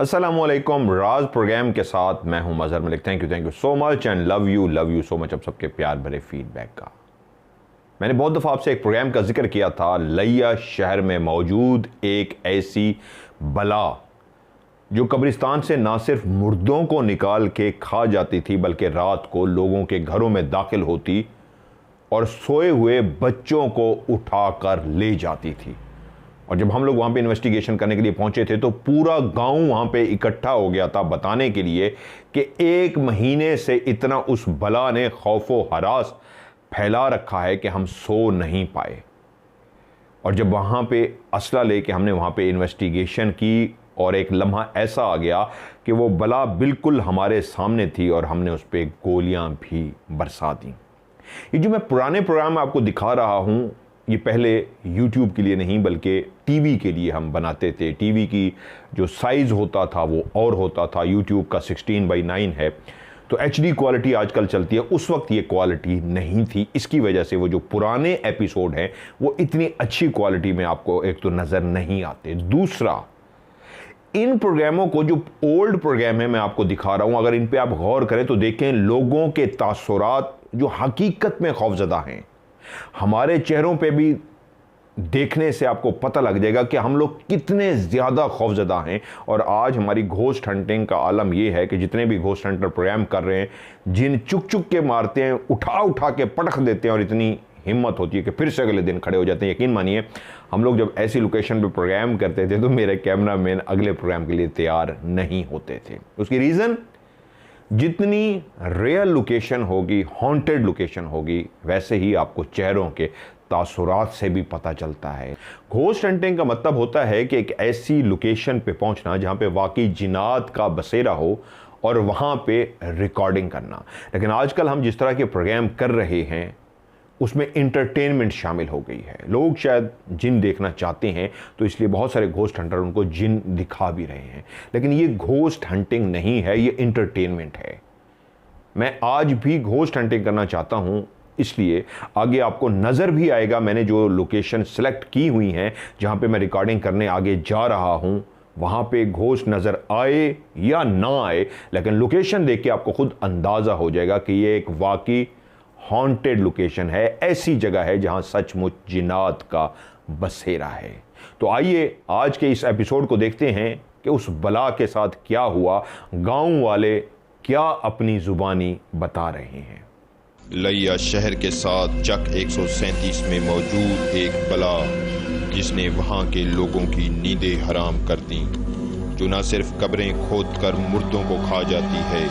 अस्सलामुअलैकुम। राज प्रोग्राम के साथ मैं हूं Mazhar Malik. Thank you so much and love you so much. अब सबके प्यार भरे फीडबैक का मैंने बहुत दफ़ा आपसे एक प्रोग्राम का जिक्र किया था, लिया शहर में मौजूद एक ऐसी बला जो कब्रिस्तान से ना सिर्फ मुर्दों को निकाल के खा जाती थी बल्कि रात को लोगों के घरों में दाखिल होती और सोए हुए बच्चों को उठाकर ले जाती थी। और जब हम लोग वहाँ पे इन्वेस्टिगेशन करने के लिए पहुँचे थे तो पूरा गांव वहाँ पे इकट्ठा हो गया था बताने के लिए कि 1 महीने से इतना उस बला ने खौफो हरास फैला रखा है कि हम सो नहीं पाए। और जब वहाँ पे असला लेके हमने वहाँ पे इन्वेस्टिगेशन की और एक लम्हा ऐसा आ गया कि वो बला बिल्कुल हमारे सामने थी और हमने उस पर गोलियाँ भी बरसा दी। ये जो मैं पुराने प्रोग्राम में आपको दिखा रहा हूँ, ये पहले YouTube के लिए नहीं बल्कि टीवी के लिए हम बनाते थे। टीवी की जो साइज़ होता था वो और होता था, YouTube का 16:9 है, तो HD क्वालिटी आजकल चलती है। उस वक्त ये क्वालिटी नहीं थी, इसकी वजह से वो जो पुराने एपिसोड हैं वो इतनी अच्छी क्वालिटी में आपको एक तो नज़र नहीं आते। दूसरा, इन प्रोग्रामों को जो ओल्ड प्रोग्राम है मैं आपको दिखा रहा हूँ, अगर इन पे आप गौर करें तो देखें लोगों के तासुरात जो हकीकत में खौफजदा हैं। हमारे चेहरों पे भी देखने से आपको पता लग जाएगा कि हम लोग कितने ज़्यादा खौफजदा हैं। और आज हमारी घोस्ट हंटिंग का आलम यह है कि जितने भी घोस्ट हंटर प्रोग्राम कर रहे हैं, जिन चुक चुक के मारते हैं, उठा उठा के पटक देते हैं और इतनी हिम्मत होती है कि फिर से अगले दिन खड़े हो जाते हैं। यकीन मानिए, हम लोग जब ऐसी लोकेशन पे प्रोग्राम करते थे तो मेरे कैमरामैन अगले प्रोग्राम के लिए तैयार नहीं होते थे। उसकी रीज़न, जितनी रेयर लोकेशन होगी, हॉन्टेड लोकेशन होगी, वैसे ही आपको चेहरों के तासुरात से भी पता चलता है। घोस्ट हंटिंग का मतलब होता है कि एक ऐसी लोकेशन पे पहुंचना जहां पे वाकई जिन्नात का बसेरा हो और वहां पे रिकॉर्डिंग करना। लेकिन आजकल हम जिस तरह के प्रोग्राम कर रहे हैं उसमें इंटरटेनमेंट शामिल हो गई है। लोग शायद जिन देखना चाहते हैं तो इसलिए बहुत सारे घोस्ट हंटर उनको जिन दिखा भी रहे हैं, लेकिन ये घोस्ट हंटिंग नहीं है, ये इंटरटेनमेंट है। मैं आज भी घोस्ट हंटिंग करना चाहता हूं, इसलिए आगे आपको नज़र भी आएगा। मैंने जो लोकेशन सेलेक्ट की हुई हैं जहां पे मैं रिकॉर्डिंग करने आगे जा रहा हूं, वहां पे घोस्ट नज़र आए या ना आए, लेकिन लोकेशन देख के आपको खुद अंदाज़ा हो जाएगा कि ये एक वाकई हॉन्टेड लोकेशन है, ऐसी जगह है जहां सचमुच जिन्नात का बसेरा है। तो आइए आज के इस एपिसोड को देखते हैं कि उस बला के साथ क्या हुआ, गांव वाले क्या अपनी जुबानी बता रहे हैं। लिया शहर के साथ चक 137 में मौजूद एक बला जिसने वहां के लोगों की नींदें हराम कर दी, जो न सिर्फ कब्रें खोद कर मुर्दों को खा जाती है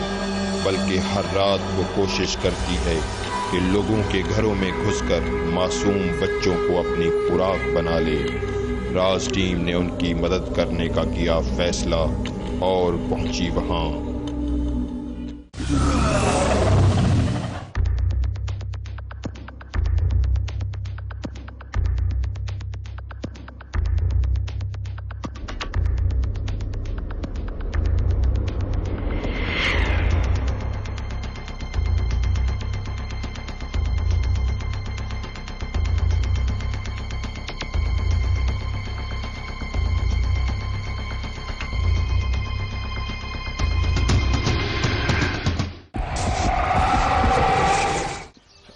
बल्कि हर रात वो कोशिश करती है कि लोगों के घरों में घुसकर मासूम बच्चों को अपनी खुराक बना ले। राज टीम ने उनकी मदद करने का किया फैसला और पहुंची वहां।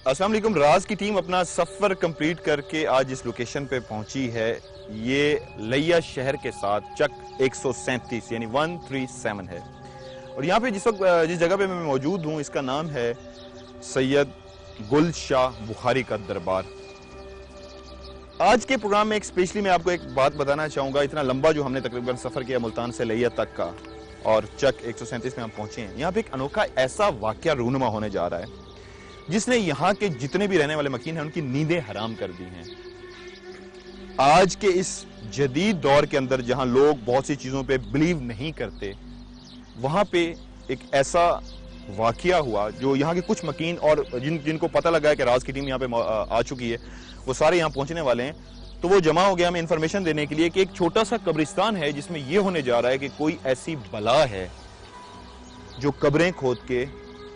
अस्सलाम वालेकुम। राज की टीम अपना सफ़र कंप्लीट करके आज इस लोकेशन पे पहुंची है। ये लिया शहर के साथ चक 137 यानी 137 है। और यहाँ पे जिस जगह पे मैं मौजूद हूँ इसका नाम है सैयद गुल शाह बुखारी का दरबार। आज के प्रोग्राम में एक स्पेशली मैं आपको एक बात बताना चाहूँगा। इतना लंबा जो हमने तकरीबन सफ़र किया मुल्तान से लिया तक का और चक 137 में हम पहुँचे हैं, यहाँ पे एक अनोखा ऐसा वाक़या रूनुमा होने जा रहा है जिसने यहाँ के जितने भी रहने वाले मकीन हैं उनकी नींदें हराम कर दी हैं। आज के इस जदीद दौर के अंदर जहाँ लोग बहुत सी चीज़ों पे बिलीव नहीं करते, वहाँ पे एक ऐसा वाक़या हुआ जो यहाँ के कुछ मकीन और जिनको पता लगा है कि राज की टीम यहाँ पे आ चुकी है, वो सारे यहाँ पहुँचने वाले हैं। तो वो जमा हो गया हमें इन्फॉर्मेशन देने के लिए कि एक छोटा सा कब्रिस्तान है जिसमें ये होने जा रहा है कि कोई ऐसी बला है जो कब्रें खोद के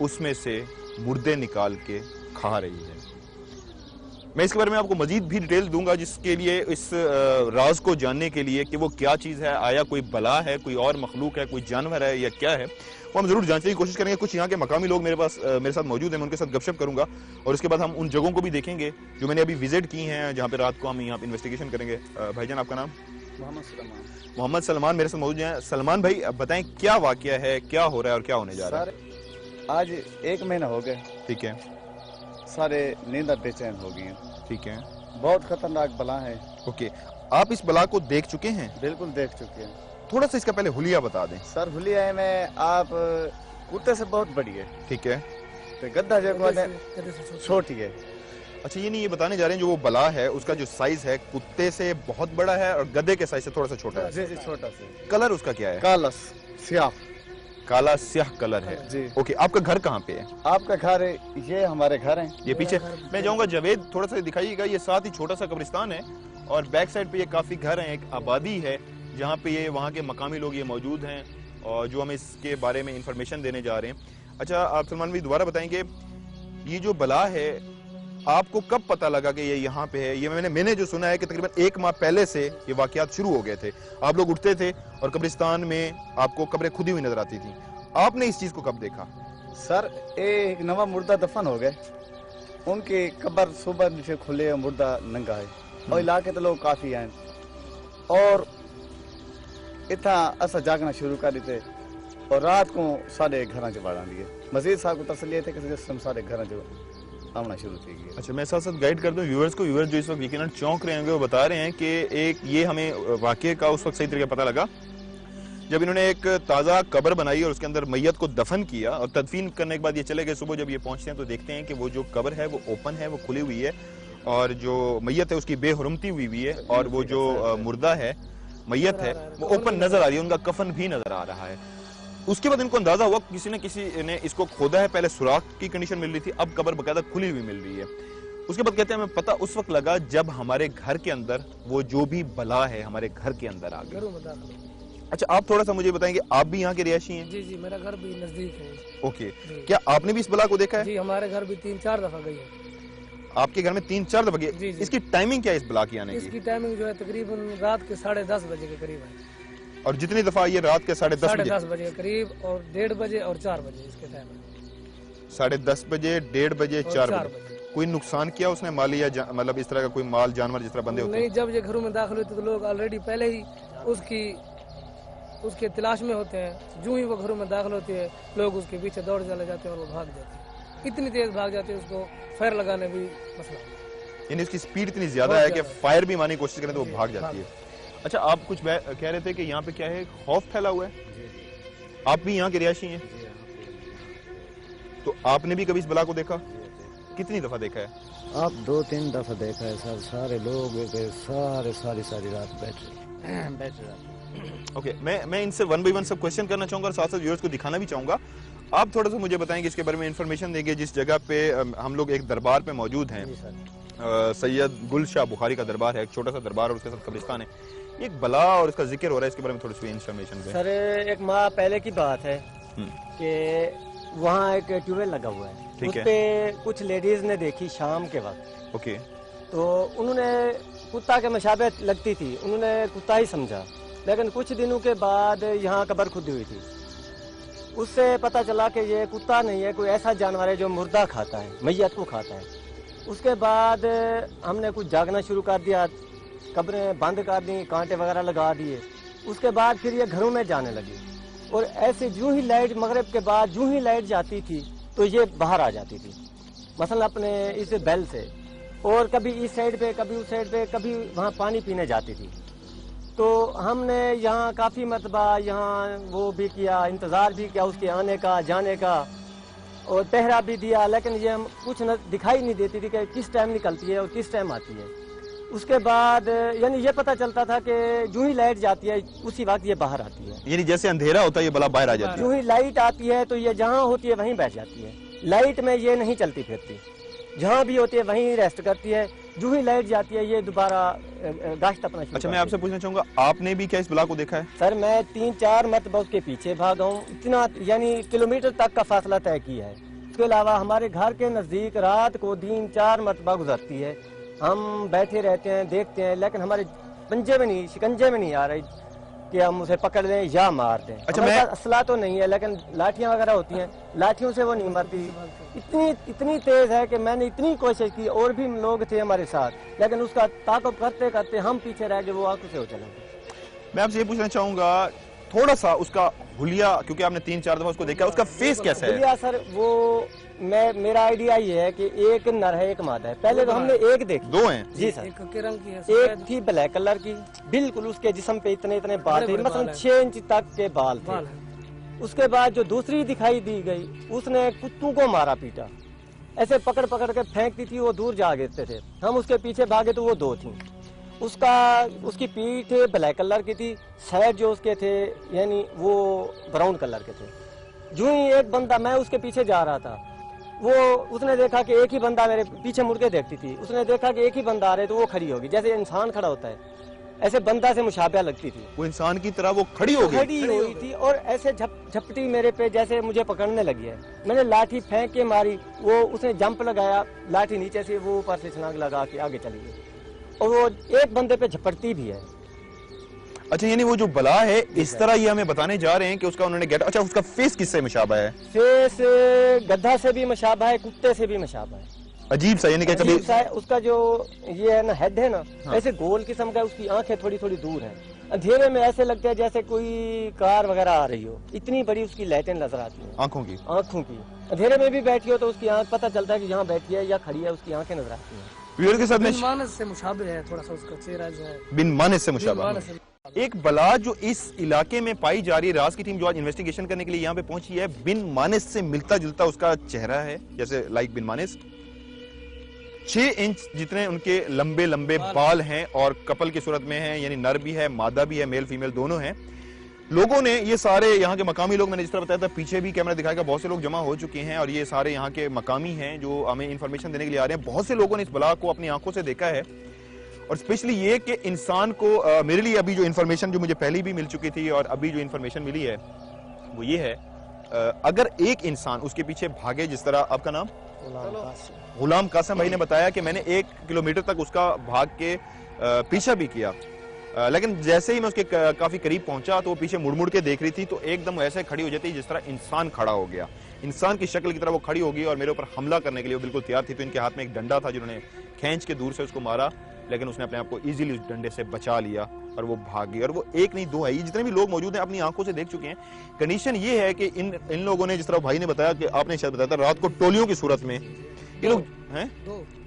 उसमें से मुर्दे निकाल के खा रही है। मैं इसके बारे में आपको मजीद भी डिटेल दूंगा, जिसके लिए इस राज को जानने के लिए कि वो क्या चीज़ है, आया कोई बला है, कोई और मखलूक है, कोई जानवर है या क्या है, वो हम जरूर जानने की कोशिश करेंगे। कुछ यहाँ के मकामी लोग मेरे साथ मौजूद हैं, मैं उनके साथ गपशप करूंगा और उसके बाद हम उन जगहों को भी देखेंगे जो मैंने अभी विजिट की हैं, जहाँ पे रात को हम यहाँ पे इन्वेस्टिगेशन करेंगे। भाईजान, आपका नाम? मोहम्मद सलमान मेरे साथ मौजूद हैं। सलमान भाई, बताएं क्या वाकया है, क्या हो रहा है और क्या होने जा रहा है? आज 1 महीना हो गया। ठीक है। सारे नींद बेचैन हो गई हैं। ठीक है। बहुत खतरनाक बला है। ओके, आप इस बला को देख चुके हैं? बिल्कुल देख चुके हैं। थोड़ा सा इसका पहले हुलिया बता दें। सर हुलिया में आप कुत्ते से बहुत बड़ी है। ठीक है। तो गद्दा जो छोटी है। अच्छा, ये नहीं, ये बताने जा रहे हैं जो वो बला है उसका जो साइज है कुत्ते से बहुत बड़ा है और गधे के साइज से थोड़ा सा छोटा है। जी, छोटा सा। कलर उसका क्या है? काला स्याह। काला स्याह कलर है जी। ओके, आपका घर कहाँ पे है? आपका घर ये हमारे घर है, ये पीछे। मैं जाऊंगा जावेद, थोड़ा सा दिखाइएगा। ये साथ ही छोटा सा कब्रिस्तान है और बैक साइड पे ये काफी घर हैं, एक आबादी है जहाँ पे ये वहाँ के मकामी लोग ये मौजूद हैं और जो हमें इसके बारे में इंफॉर्मेशन देने जा रहे हैं। अच्छा, आप सलमान भाई दोबारा बताएंगे, ये जो बला है आपको कब पता लगा कि ये यहाँ पे है? ये मैंने जो सुना है कि तकरीबन 1 माह पहले से ये वाकयात शुरू हो गए थे। आप लोग उठते थे और कब्रिस्तान में आपको कब्रें खुदी हुई नजर आती थी। आपने इस चीज को कब देखा? सर एक नवा मुर्दा दफन हो गए, उनके कब्र सुबह नीचे खुले, मुर्दा नंगा है और इलाके तो लोग काफी हैं और इतना असा जागना शुरू कर थे और रात को सारे घर च बाड़ा दिए। मजीद साहब को तसली थे कि सारे घर च आना शुरू थी गई। अच्छा, मैं साथ साथ गाइड कर दूं व्यूअर्स को। व्यूअर्स जो इस वक्त यकीनन चौंक रहे होंगे, वो बता रहे हैं कि एक ये हमें वाकये का उस वक्त सही तरीके पता लगा जब इन्होंने एक ताज़ा कब्र बनाई और उसके अंदर मैयत को दफन किया और तदफीन करने के बाद ये चले गए। सुबह जब ये पहुंचते हैं तो देखते हैं कि वो जो कब्र है वो ओपन है, वो खुली हुई है और जो मैयत है उसकी बेहुरमती हुई है और वो जो मुर्दा है, मैयत है, वो ओपन नजर आ रही है, उनका कफन भी नजर आ रहा है। उसके बाद इनको अंदाजा हुआ किसी ने इसको खोदा है। पहले सुराख की कंडीशन मिल रही थी, अब कब्र बकायदा खुली हुई मिल रही है। उसके बाद कहते हैं हमें पता उस वक्त लगा जब हमारे घर के अंदर वो जो भी बला है हमारे घर के अंदर आ गई। अच्छा, आप थोड़ा सा मुझे बताएंगे, आप भी यहाँ के रिहायशी हैं? जी जी, मेरा घर भी नजदीक है। ओके, क्या आपने भी इस बला को देखा है? जी, हमारे घर भी 3-4 दफा गई है। आपके घर में 3-4 दफा गई? इसकी टाइमिंग क्या है इस बला की आने की? इसकी टाइमिंग जो है तकरीबन रात के 10:30 बजे के करीब है। और जितनी दफा ये रात के 10:30 बजे के करीब और 1:30 बजे और 4 बजे इसके टाइम है। 10:30 बजे, 1:30 बजे, 4 बजे। कोई नुकसान किया उसने माली या मतलब इस तरह का कोई माल जानवर जिस तरह बंदे होते हैं? नहीं, जब ये घरों में दाखिल होते तो लोग ऑलरेडी पहले ही उसके तलाश में होते हैं। जो ही वो घरों में दाखिल होती है लोग उसके पीछे दौड़ चले जाते हैं और वो भाग जाते हैं। इतनी तेज भाग जाते हैं उसको फायर लगाने भी मसला, यानी उसकी स्पीड इतनी ज्यादा है कि फायर भी मारने की कोशिश करें तो वो भाग जाती है। अच्छा, आप कुछ कह रहे थे कि यहाँ पे क्या है, खौफ फैला हुआ है? आप भी यहाँ के रिहायशी हैं? तो आपने भी कभी इस बला को देखा? कितनी दफा देखा है? आप 2-3 दफा देखा है सर। सारे लोग सारी रात बैठ रहे। ओके, मैं इनसे 1 बाय 1 सब क्वेश्चन करना चाहूंगा और साथ साथ व्यूअर्स को दिखाना भी चाहूंगा। आप थोड़ा सा मुझे बताएंगे इसके बारे में इंफॉर्मेशन देंगे। जिस जगह पे हम लोग एक दरबार पे मौजूद हैं, सैयद गुल शाह बुखारी का दरबार है, एक छोटा सा दरबार और उसके साथ कब्रिस्तान है। एक बला और इसका जिक्र हो रहा है, इसके बारे में थोड़ी सी इंफॉर्मेशन दें। सर 1 माह पहले की बात है कि वहाँ एक ट्यूबवेल लगा हुआ है, उस पे कुछ लेडीज ने देखी शाम के वक्त। ओके, तो उन्होंने कुत्ता के मशाबे लगती थी, उन्होंने कुत्ता ही समझा। लेकिन कुछ दिनों के बाद यहाँ कब्र खुदी हुई थी, उससे पता चला कि ये कुत्ता नहीं है, कोई ऐसा जानवर है जो मुर्दा खाता है, मैयत को खाता है। उसके बाद हमने कुछ जागना शुरू कर दिया, कब्रें बंद कर दी, कांटे वगैरह लगा दिए। उसके बाद फिर ये घरों में जाने लगी और ऐसे जूं ही लाइट मगरिब के बाद जूं ही लाइट जाती थी तो ये बाहर आ जाती थी, मसलन अपने इस बेल से, और कभी इस साइड पे कभी उस साइड पे, कभी वहाँ पानी पीने जाती थी। तो हमने यहाँ काफ़ी मरतबा यहाँ वो भी किया, इंतज़ार भी किया उसके आने का जाने का और पहरा भी दिया, लेकिन ये हम कुछ दिखाई नहीं देती थी कि किस टाइम निकलती है और किस टाइम आती है। उसके बाद यानी ये पता चलता था कि जो ही लाइट जाती है उसी वक्त ये बाहर आती है, यानी जैसे अंधेरा होता है ये बला बाहर आ जाती है। जो ही लाइट आती है तो ये जहाँ होती है वहीं बैठ जाती है। लाइट में ये नहीं चलती फिरती, जहाँ भी होती है वहीं रेस्ट करती है। जो ही लाइट जाती है ये दोबारा गाश्त अपना। अच्छा, मैं आपसे पूछना चाहूंगा, आपने भी क्या इस बला को देखा है? सर मैं 3-4 मरतबा उसके पीछे भागा हूँ, इतना यानी किलोमीटर तक का फासला तय किया है। इसके अलावा हमारे घर के नजदीक रात को 3-4 मरतबा गुजरती है, हम बैठे रहते हैं, देखते हैं, लेकिन हमारे पंजे में नहीं, शिकंजे में नहीं आ रही कि हम उसे पकड़ लें या मार दें। अच्छा, हमारे पास असला तो नहीं है, लेकिन लाठियां वगैरह होती हैं, लाठियों से वो नहीं मरती। इतनी तेज है कि मैंने इतनी कोशिश की, और भी लोग थे हमारे साथ, लेकिन उसका ताक़ुब करते करते हम पीछे रह गए, वो आंखों से उछल गए। मैं आपसे ये पूछना चाहूंगा थोड़ा सा उसका हुलिया, क्योंकि आपने 3-4 दफा उसको देखा, उसका फेस कैसा है? हुलिया सर, वो मेरा आइडिया ये है कि एक नर है, एक मादा है। पहले तो हमने एक देखी, 2 हैं जी सर। एक के रंग की है, एक थी ब्लैक कलर की, बिल्कुल उसके जिस्म पे इतने इतने बाल थे, मतलब 6 इंच तक के बाल थे। उसके बाद जो दूसरी दिखाई दी गई, उसने कुत्तों को मारा पीटा, ऐसे पकड़ पकड़ के फेंकती थी, वो दूर जा गिरते थे, हम उसके पीछे भागे तो वो 2 थी। उसकी पीठ ब्लैक कलर की थी, सर जो उसके थे यानी वो ब्राउन कलर के थे। जो ही एक बंदा, मैं उसके पीछे जा रहा था, वो उसने देखा कि एक ही बंदा, मेरे पीछे मुड़ के देखती थी, उसने देखा कि एक ही बंदा आ रहे, तो वो खड़ी होगी, जैसे इंसान खड़ा होता है, ऐसे बंदा से मुशाबिया लगती थी। वो इंसान की तरह वो खड़ी हो गई, खड़ी हुई थी और ऐसे झपटी मेरे पे, जैसे मुझे पकड़ने लगी है। मैंने लाठी फेंक के मारी, वो उसने जंप लगाया, लाठी नीचे से, वो ऊपर से छलांग लगा के आगे चली गई, और वो एक बंदे पे झपटती भी है। अच्छा, यानी वो जो बला है, इस तरह ये हमें बताने जा रहे हैं कि उसका उन्होंने गेट, अच्छा उसका फेस किससे मुशाबा है? फेस गधा से भी मुशाबा है, कुत्ते से भी मुशाबा है, अजीब सा, यानी कि कभी अजीब सा है। उसका जो ये है ना, हेड है ना, ऐसे गोल किस्म का, उसकी आंखें थोड़ी थोड़ी दूर हैं, अंधेरे में ऐसे लगता है जैसे कोई कार वगैरह आ रही हो, इतनी बड़ी उसकी लाइटें नजर आती हैं आंखों की। अंधेरे में भी बैठी हो तो उसकी आंख पता चलता है कि यहाँ बैठी है या खड़ी है, उसकी आंखें नजर आती हैं। व्यूअर के साथ में बिन मानस से मुशाबे है थोड़ा सा, उसका चेहरा जो है बिन मानस से मुशाबा। मानस से। एक बला जो इस इलाके में पाई जा रही है, राज की टीम जो आज इन्वेस्टिगेशन करने के लिए यहाँ पे पहुंची है, बिन मानस से मिलता जुलता उसका चेहरा है, जैसे लाइक बिन मानस। 6 इंच जितने उनके लंबे लंबे बाल हैं और कपल की सूरत में हैं, यानी नर भी है, मादा भी है, मेल फीमेल दोनों हैं। लोगों ने, ये सारे यहाँ के मकामी लोग, मैंने जिस तरह बताया था, पीछे भी कैमरा दिखाएगा, बहुत से लोग जमा हो चुके हैं और ये सारे यहाँ के मकामी हैं जो हमें इन्फॉर्मेशन देने के लिए आ रहे हैं। बहुत से लोगों ने इस बला को अपनी आंखों से देखा है, और स्पेशली ये कि इंसान को मेरे लिए अभी जो इन्फॉर्मेशन जो मुझे पहले भी मिल चुकी थी और अभी जो इन्फॉर्मेशन मिली है वो ये है, अगर एक इंसान उसके पीछे भागे, जिस तरह, आपका नाम? गुलाम कासिम भाई ने बताया कि मैंने 1 किलोमीटर तक उसका भाग के पीछा भी किया, लेकिन जैसे ही मैं उसके काफी करीब पहुंचा तो वो पीछे मुड़ मुड़ के देख रही थी, तो एकदम ऐसे खड़ी हो जाती जिस तरह इंसान खड़ा हो गया, इंसान की शक्ल की तरह वो खड़ी होगी और मेरे ऊपर हमला करने के लिए वो बिल्कुल तैयार थी। तो इनके हाथ में एक डंडा था जिन्होंने खींच के दूर से उसको मारा, लेकिन उसने अपने आप को इजीली उस डंडे से बचा लिया और वो भाग गई। और वो एक नहीं 2 है, ये जितने भी लोग मौजूद हैं अपनी आंखों से देख चुके हैं। कंडीशन ये है कि इन लोगों ने, जिस तरह भाई ने बताया कि आपने शायद बताया था, रात को टोलियों की सूरत में ये लोग हैं,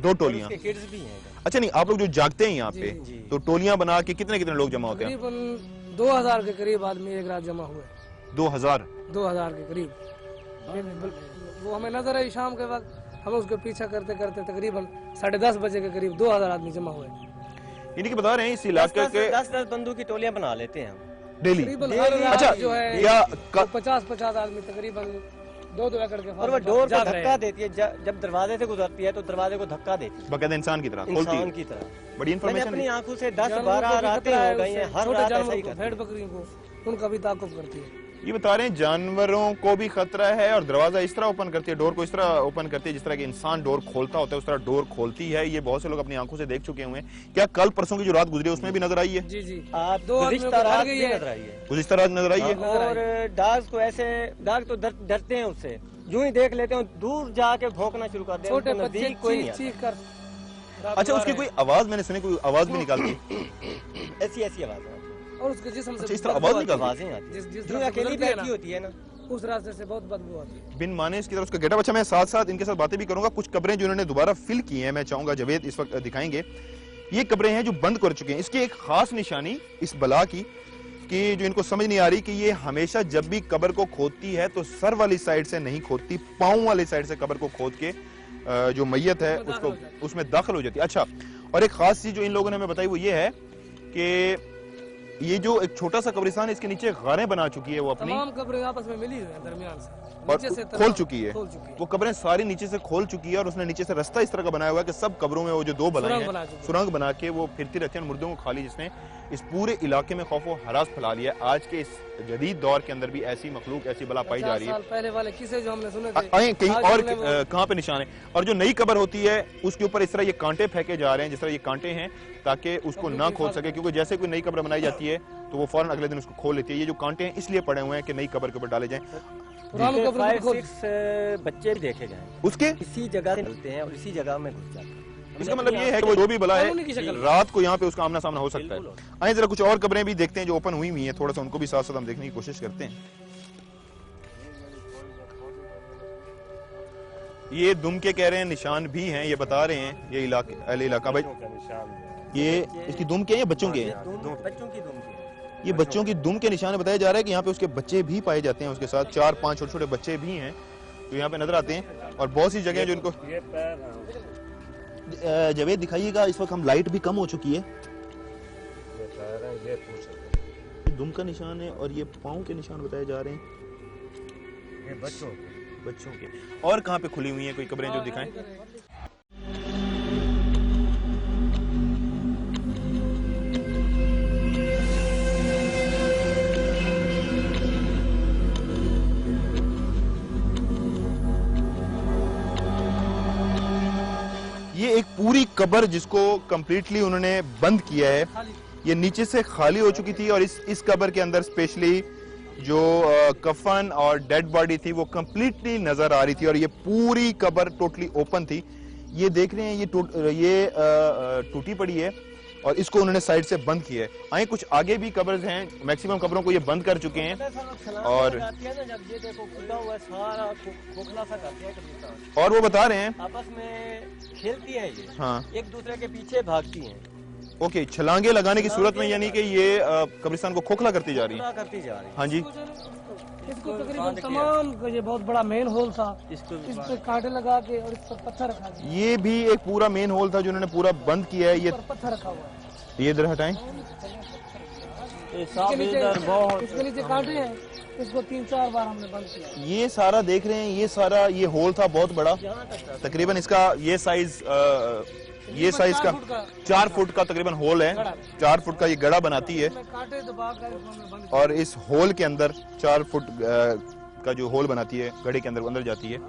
2 टोलियां। किड्स भी हैं। अच्छा, नहीं, आप लोग जो जागते हैं यहाँ पे, तो टोलियां बना के कितने कितने लोग जमा होते हैं? तकरीबन 2000 के करीब आदमी एक रात जमा हुए। 2000 के करीब। वो हमें नजर आई शाम के वक्त, हम उसके पीछा करते करते तकरीबन 10:30 बजे के करीब 2000 आदमी जमा हुए। यानी कि बता रहे हैं इस इलाके के 10-10 बंदूक की टोलियां बना लेते हैं हम डेली। तकरीबन हर रात अच्छा, जो है या 50-50 आदमी तकरीबन 2-2 एकड़ के और वो डोर को धक्का देती है, जब दरवाजे से गुजरती है तो दरवाजे को धक्का देती है, बकायदा इंसान की तरह खोलती है, इंसान की तरह। बड़ी मैंने इन्फॉर्मेशन अपनी आंखों से 10-12 रातें हो गई हैं, हर रात ऐसा ही करती है। भेड़ बकरियों को उनका भी ताकुब करती है। ये बता रहे हैं जानवरों को भी खतरा है, और दरवाजा इस तरह ओपन करती है, डोर को इस तरह ओपन करती है जिस तरह कि इंसान डोर खोलता होता है, उस तरह डोर खोलती है। ये बहुत से लोग अपनी आंखों से देख चुके हुए हैं। क्या कल परसों की जो रात गुजरी उसमें भी नजर आई है? जी जी, आप 2 आदमियों को रात खा गई है। नजर आई है, गुज़िश्ता रात नजर आई है। और डाग को ऐसे, डाग तो डरते हैं उससे, जो ही देख लेते हैं दूर जाके भौंकना शुरू कर देते हैं, छोटे उनके बच्चे नजदीक कोई नहीं आता। चीख कर। अच्छा, उसकी कोई आवाज मैंने सुनी, कोई आवाज भी निकालती? ऐसी आवाज आती और उसके जिस्म से अच्छा, इस तरह आवाज निकालती? आवाजें आती जिस है, तरह जो अकेली गुजरती है बैठी ना, होती है ना, उस रास्ते से बहुत बदबू आती है। बिन मानेस की तरफ उसका गेटअप। अच्छा, मैं साथ साथ इनके साथ बातें भी करूंगा। कुछ कब्रें जो इन्होंने दोबारा फिल की हैं, मैं चाहूंगा जवेद इस वक्त दिखाएंगे। ये कब्रें हैं जो बंद कर चुके हैं। इसकी एक खास निशानी इस बला की, कि जो इनको समझ नहीं आ रही कि ये हमेशा जब भी कब्र को खोदती है तो सर वाली साइड से नहीं खोदती, पांव वाली साइड से कब्र को खोद के जो मैयत है उसको उसमें दाखिल हो जाती है। अच्छा, और एक खास चीज जो इन लोगों ने हमें बताई वो ये है कि ये जो एक छोटा सा कब्रिस्तान है, इसके नीचे गारें बना चुकी है वो अपनी। तमाम कब्रें आपस में मिली हुई हैं दरमियान से। और नीचे से खोल चुकी है। खोल चुकी है। वो कब्रें सारी नीचे से खोल चुकी है और उसने नीचे से रास्ता इस तरह का बनाया हुआ है कि सब कब्रों में वो जो दो बलाएं सुरंग बना हैं चुकी है। सुरंग बना के वो फिरती रहती है मुर्दों को खाली, जिसने इस पूरे इलाके में खौफ व हरास फैला लिया है। आज के इस जदीद दौर के अंदर भी ऐसी मखलूक ऐसी बला पाई जा रही 50 है। साल पहले वाले किस्से जो हमने सुने थे, आए कहीं आज और हमने वो- कहाँ पे निशान है। और जो नई कब्र होती है उसके ऊपर इस तरह ये कांटे फेंके जा रहे हैं, जिस तरह ये कांटे हैं, ताकि उसको ना खोल सके, क्योंकि जैसे कोई नई कब्र बनाई जाती है तो वो फौरन अगले दिन उसको खोल लेती है। ये जो कांटे हैं इसलिए पड़े हुए हैं कि नई कब्र के ऊपर डाले जाएं। पुरानी कब्र को 5-6 बच्चे भी देखे गए उसके इसी जगह से मिलते हैं और इसी जगह में घुस जाते हैं। इसका मतलब ये है कि वो जो भी बला है कानूनी की शक्ल में। रात को यहाँ पे उसका आमना सामना हो सकता है। बिल्कुल। आइए जरा कुछ और कब्रें भी देखते हैं जो ओपन हुई हुई हैं, थोड़ा सा उनको भी साथ साथ हम देखने की कोशिश करते हैं। ये दुम के कह रहे हैं निशान भी हैं, ये बता रहे हैं ये इलाका भाई ये इसकी दुम के हैं या बच्चों के हैं? बच्चों की दुम की है। ये बच्चों की दुम के निशान बताया जा रहा है कि यहाँ पे उसके बच्चे भी पाए जाते हैं, उसके साथ 4-5 छोटे छोटे बच्चे भी हैं तो यहाँ पे नजर आते हैं। और बहुत सी जगह जो इनको जवेद दिखाइएगा, इस वक्त हम लाइट भी कम हो चुकी है। दुम का निशान है और ये पाँव के निशान बताए जा रहे हैं ये बच्चों के। और कहाँ पे खुली हुई हैं कोई कब्रें जो दिखाएं? ये एक पूरी कब्र जिसको कंप्लीटली उन्होंने बंद किया है, ये नीचे से खाली हो चुकी थी और इस कब्र के अंदर स्पेशली जो कफन और डेड बॉडी थी वो कंप्लीटली नजर आ रही थी और ये पूरी कब्र टोटली ओपन थी। ये देख रहे हैं ये टूटी पड़ी है और इसको उन्होंने साइड से बंद किया है। आए कुछ आगे भी कब्र हैं, मैक्सिमम कब्रों को ये बंद कर चुके हैं और वो बता रहे हैं आपस में खेलती हैं ये, हाँ एक दूसरे के पीछे भागती हैं, ओके, छलांगे लगाने की सूरत में, यानी कि ये कब्रिस्तान को खोखला करती जा रही है। करती जा रही है। हाँ जी, इसको तकरीबन तमाम ये बहुत बड़ा मेन होल था, इसको इस पे कांटे लगा के और इस पर पत्थर रखा गया, ये भी एक पूरा मेन होल था जो उन्होंने पूरा बंद किया है। इस पर पत्थर रखा हुआ है। ये इधर हटाएं। इसके नीचे कांटे हैं, इसको 3-4 बार हमने बंद किया। ये सारा देख रहे हैं, ये सारा ये होल था बहुत बड़ा, तकरीबन इसका ये साइज का 4 फुट का तकरीबन होल है। 4 फुट का ये गड़ा बनाती है इसमें कांटे दबा कर इसको हमने बंद किया। और इस होल के अंदर 4 फुट का जो होल बनाती है गड़े के अंदर जाती है।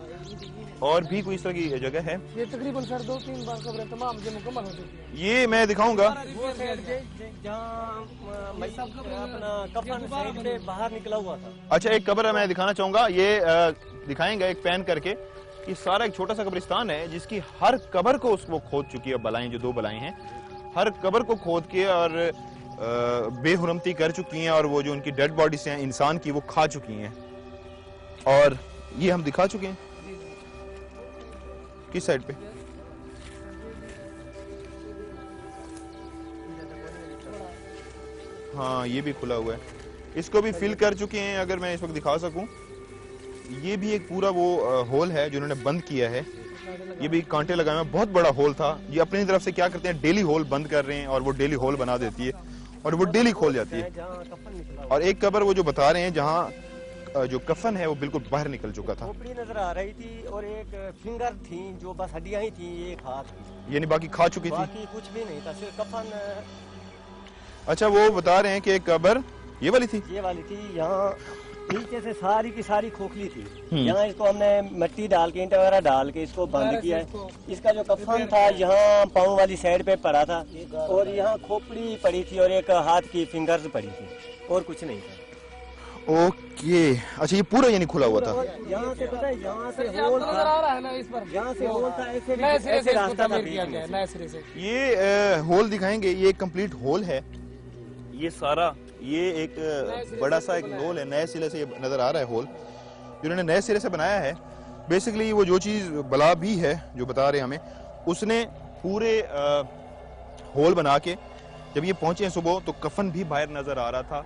और भी कोई इस तरह की जगह है, ये तकरीबन सर 2-3 बार कब्रें तमाम जो मुकम्मल हो चुकी है। ये मैं दिखाऊंगा। अपना कफन शरीर से बाहर निकला हुआ था। अच्छा, एक कब्र मैं दिखाना चाहूंगा, ये दिखाएंगे एक पैन करके। ये सारा एक छोटा सा कब्रिस्तान है जिसकी हर कब्र को उसको खोद चुकी है बलाएं, जो 2 बलाएं हैं, हर कब्र को खोद के और बेहुरमती कर चुकी हैं और वो जो उनकी डेड बॉडीज हैं इंसान की वो खा चुकी हैं। और ये हम दिखा चुके हैं किस साइड पे? हाँ, ये भी खुला हुआ है, इसको भी फिल कर चुके हैं। अगर मैं इस वक्त दिखा सकूं, ये भी एक पूरा वो होल है जो उन्होंने बंद किया है। ये भी कांटे लगाए हुए, बहुत बड़ा होल था। ये अपनी तरफ से क्या करते हैं, डेली होल बंद कर रहे हैं और वो डेली होल बना देती है और वो डेली खोल जाती है। और एक कब्र वो जो बता रहे हैं जहाँ जो कफन है वो बिल्कुल बाहर निकल चुका था, खोपड़ी नजर आ रही थी और एक फिंगर थी जो बस हड्डियां ही थी, एक हाथ थी, यानी बाकी खा चुकी थी। बाकी कुछ भी नहीं था, सिर्फ कफन। अच्छा, वो बता रहे हैं कि एक कब्र ये वाली थी, ये वाली थी, यहाँ नीचे से सारी की सारी खोखली थी। यहाँ इसको हमने मिट्टी डाल के, ईंट वगैरह डाल के इसको बंद किया है। इसका जो कफन था यहाँ पाँव वाली साइड पे पड़ा था और यहाँ खोपड़ी पड़ी थी और एक हाथ की फिंगर्स पड़ी थी और कुछ नहीं था। ओके, अच्छा, ये पूरा यानी खुला हुआ था। यहाँ से पता है, यहाँ से ये आपको होल नजर आ रहा है ना इस पर, यहाँ से होल था, ऐसे नए सिरे से इसको रास्ता था तमीर किया बीच गया है, में। नए सिरे से। ये होल दिखाएंगे, ये कंप्लीट होल है, ये सारा ये एक बड़ा सा एक होल है, नए सिरे से ये नजर आ रहा है होल जिन्होंने नए सिरे से बनाया है। बेसिकली वो जो चीज बला भी है जो बता रहे हैं हमें, उसने पूरे होल बना के जब ये पहुंचे सुबह तो कफन भी बाहर नजर आ रहा था,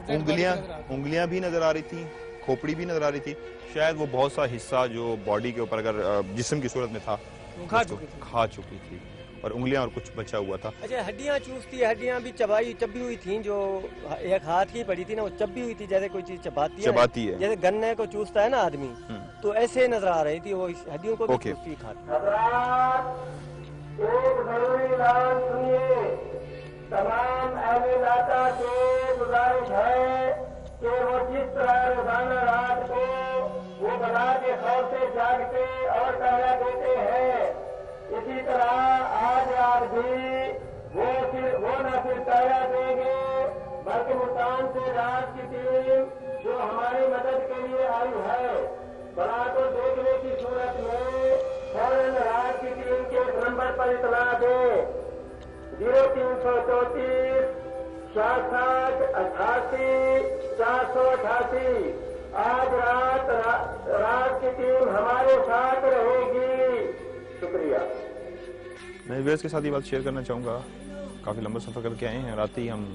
उंगलियां भी नजर आ रही थी, खोपड़ी भी नजर आ रही थी। शायद वो बहुत सा हिस्सा जो बॉडी के ऊपर अगर जिस्म की सूरत में था खा चुकी थी। और उंगलियां और कुछ बचा हुआ था। अच्छा, हड्डियाँ चूसती है, हड्डियाँ भी चबी हुई थी, जो एक हाथ की पड़ी थी ना, वो चबी हुई थी, जैसे कोई चीज चबाती है, जैसे गन्ने को चूसता है ना आदमी, तो ऐसे नजर आ रही थी, वो हड्डियों को भी चूसती खाती। एक जरूरी ऐलान सुनिए, तमाम अहले इलाका से गुजारिश है कि वो जिस तरह रोजाना रात को वो बला के खौफ से जागते और टहला देते हैं, इसी तरह आज रात भी वो न सिर्फ टहला देंगे बल्कि मुल्तान से रात की टीम जो हमारी मदद के लिए आई है, बला को देखने की सूरत में फौरन रात की टीम के नंबर पर इतला दे 0334 66 88 488। आज रात की टीम हमारे साथ रहेगी। शुक्रिया। मैं व्यूअर्स के साथ ये बात शेयर करना चाहूँगा, काफ़ी लंबा सफ़र करके आए हैं। रात ही हम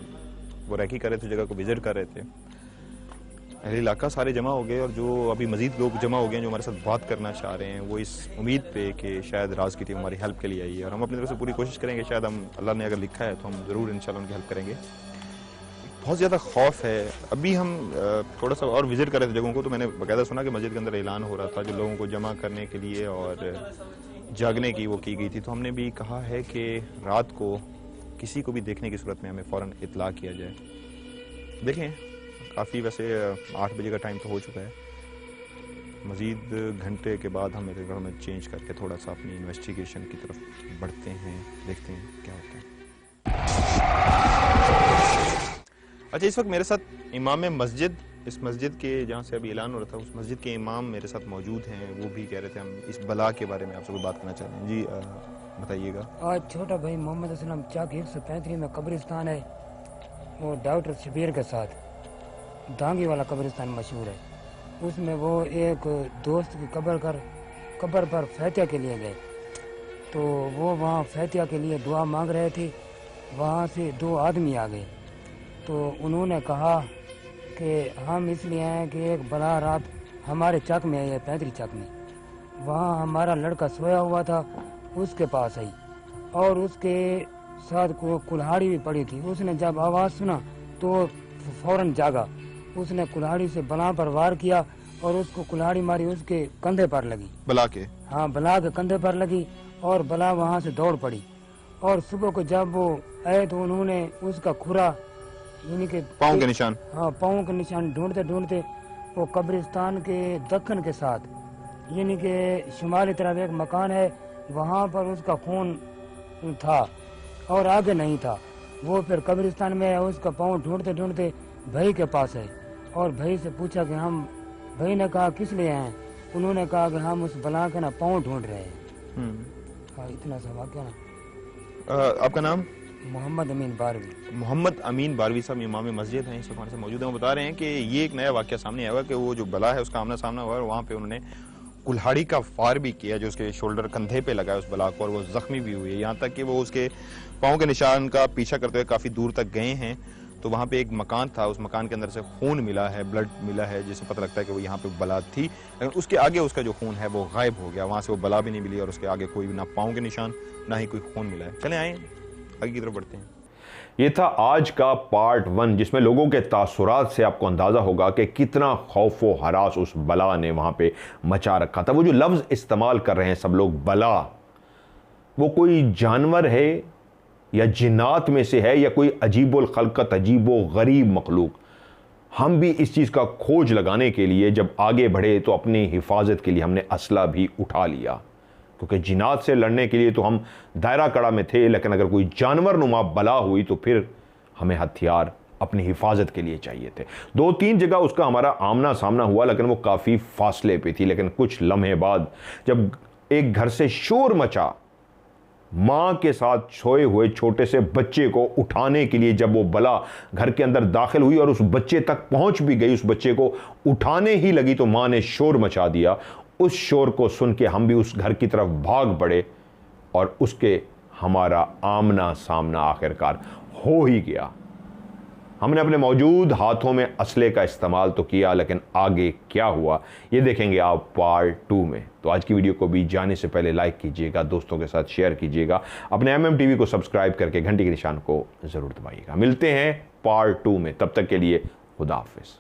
वो रैकी कर रहे थे, जगह को विजिट कर रहे थे, अहले इलाका सारे जमा हो गए और जो अभी मज़ीद लोग जमा हो गए हैं जो हमारे साथ बात करना चाह रहे हैं, वो इस उम्मीद पे कि शायद राज की टीम हमारी हेल्प के लिए आई है और हम अपनी तरफ से पूरी कोशिश करेंगे। शायद हम, अल्लाह ने अगर लिखा है तो हम ज़रूर इंशाल्लाह उनकी हेल्प करेंगे। बहुत ज़्यादा खौफ है। अभी हम थोड़ा सा और विजिट कर रहे थे जगहों को, तो मैंने बाकायदा सुना कि मस्जिद के अंदर ऐलान हो रहा था जो लोगों को जमा करने के लिए और जागने की वो की गई थी। तो हमने भी कहा है कि रात को किसी को भी देखने की सूरत में हमें फ़ौरन इत्तला किया जाए। देखें, काफ़ी वैसे 8 बजे का टाइम तो हो चुका है, मज़ीद घंटे के बाद हम मेरे घर में चेंज करके थोड़ा सा अपनी इन्वेस्टिगेशन की तरफ बढ़ते हैं, देखते हैं क्या होता है। अच्छा, इस वक्त मेरे साथ इमाम मस्जिद, इस मस्जिद के जहाँ से अभी ऐलान हो रहा था, उस मस्जिद के इमाम मेरे साथ मौजूद हैं। वो भी कह रहे थे हम इस बला के बारे में आपसे कोई बात करना चाहते हैं। जी बताइएगा। आज छोटा भाई मोहम्मद असलम चक 135 में कब्रिस्तान है, वो डॉक्टर शबीर के साथ दांगी वाला कब्रिस्तान मशहूर है। उसमें वो एक दोस्त की कब्र पर फैतिया के लिए गए, तो वो वहाँ फैतिया के लिए दुआ मांग रहे थे। वहाँ से 2 आदमी आ गए, तो उन्होंने कहा कि हम इसलिए हैं कि एक बला रात हमारे चक में आई है, 35 चक में, वहाँ हमारा लड़का सोया हुआ था, उसके पास आई और उसके साथ को कुल्हाड़ी भी पड़ी थी। उसने जब आवाज़ सुना तो फौरन जागा, उसने कुल्हाड़ी से बला पर वार किया और उसको कुल्हाड़ी मारी, उसके कंधे पर लगी, बला के, हाँ बला के कंधे पर लगी और बला वहाँ से दौड़ पड़ी। और सुबह को जब वो आए तो उन्होंने उसका खुरा यानी कि पाँव के निशान, हाँ पाँव के निशान ढूंढते ढूंढते वो कब्रिस्तान के दक्कन के साथ यानी कि शुमाली तरफ एक मकान है, वहाँ पर उसका खून था और आगे नहीं था। वो फिर कब्रिस्तान में उसका पाँव ढूंढते ढूंढते भाई के पास है और भाई से पूछा कि हम, भाई ने कहा किस लिए हैं, उन्होंने कहा कि हम उस बला के ना पाँव ढूंढ रहे हैं। हाँ, इतना सा वाक़या ना। आपका नाम? मोहम्मद अमीन बारवी। मोहम्मद अमीन बारवी साहब इमाम मस्जिद हैं, इस वक्त हमारे साथ मौजूद हैं। वो बता रहे हैं कि ये एक नया वाक़या सामने आया हुआ कि वो जो बला है उसका आमना सामना हुआ और वहाँ पे उन्होंने कुल्हाड़ी का फार भी किया जो उसके शोल्डर कंधे पे लगा है उस बला को, और वो जख्मी भी हुई है, यहाँ तक कि वो उसके पाँव के निशान का पीछा करते हुए काफ़ी दूर तक गए हैं। तो वहाँ पे एक मकान था, उस मकान के अंदर से खून मिला है, ब्लड मिला है, जिससे पता लगता है कि वो यहाँ पे बला थी, लेकिन उसके आगे उसका जो खून है वो गायब हो गया। वहाँ से वो बला भी नहीं मिली और उसके आगे कोई भी ना पाँव के निशान ना ही कोई खून मिला है। चले आए आगे की तरफ बढ़ते हैं। ये था आज का पार्ट 1, जिसमें लोगों के तासुरात से आपको अंदाज़ा होगा कि कितना खौफ व हरास उस बला ने वहाँ पे मचा रखा था। वो जो लफ्ज़ इस्तेमाल कर रहे हैं सब लोग, बला, वो कोई जानवर है या जिन्नात में से है या कोई अजीबुल खल्क़त, अजीबो गरीब मखलूक। हम भी इस चीज़ का खोज लगाने के लिए जब आगे बढ़े तो अपनी हिफाजत के लिए हमने असला भी उठा लिया, क्योंकि जिन्नात से लड़ने के लिए तो हम दायरा कड़ा में थे, लेकिन अगर कोई जानवर नुमा बला हुई तो फिर हमें हथियार अपनी हिफाजत के लिए चाहिए थे। 2-3 जगह उसका हमारा आमना सामना हुआ, लेकिन वो काफ़ी फासले पे थी। लेकिन कुछ लम्हे बाद जब एक घर से शोर मचा, माँ के साथ सोए हुए छोटे से बच्चे को उठाने के लिए जब वो बला घर के अंदर दाखिल हुई और उस बच्चे तक पहुँच भी गई, उस बच्चे को उठाने ही लगी तो माँ ने शोर मचा दिया। उस शोर को सुन के हम भी उस घर की तरफ भाग पड़े और उसके हमारा आमना सामना आखिरकार हो ही गया। हमने अपने मौजूद हाथों में असले का इस्तेमाल तो किया, लेकिन आगे क्या हुआ ये देखेंगे आप पार्ट 2 में। तो आज की वीडियो को भी जाने से पहले लाइक कीजिएगा, दोस्तों के साथ शेयर कीजिएगा, अपने MMTV को सब्सक्राइब करके घंटी के निशान को ज़रूर दबाइएगा। मिलते हैं पार्ट 2 में, तब तक के लिए खुदा हाफिज़।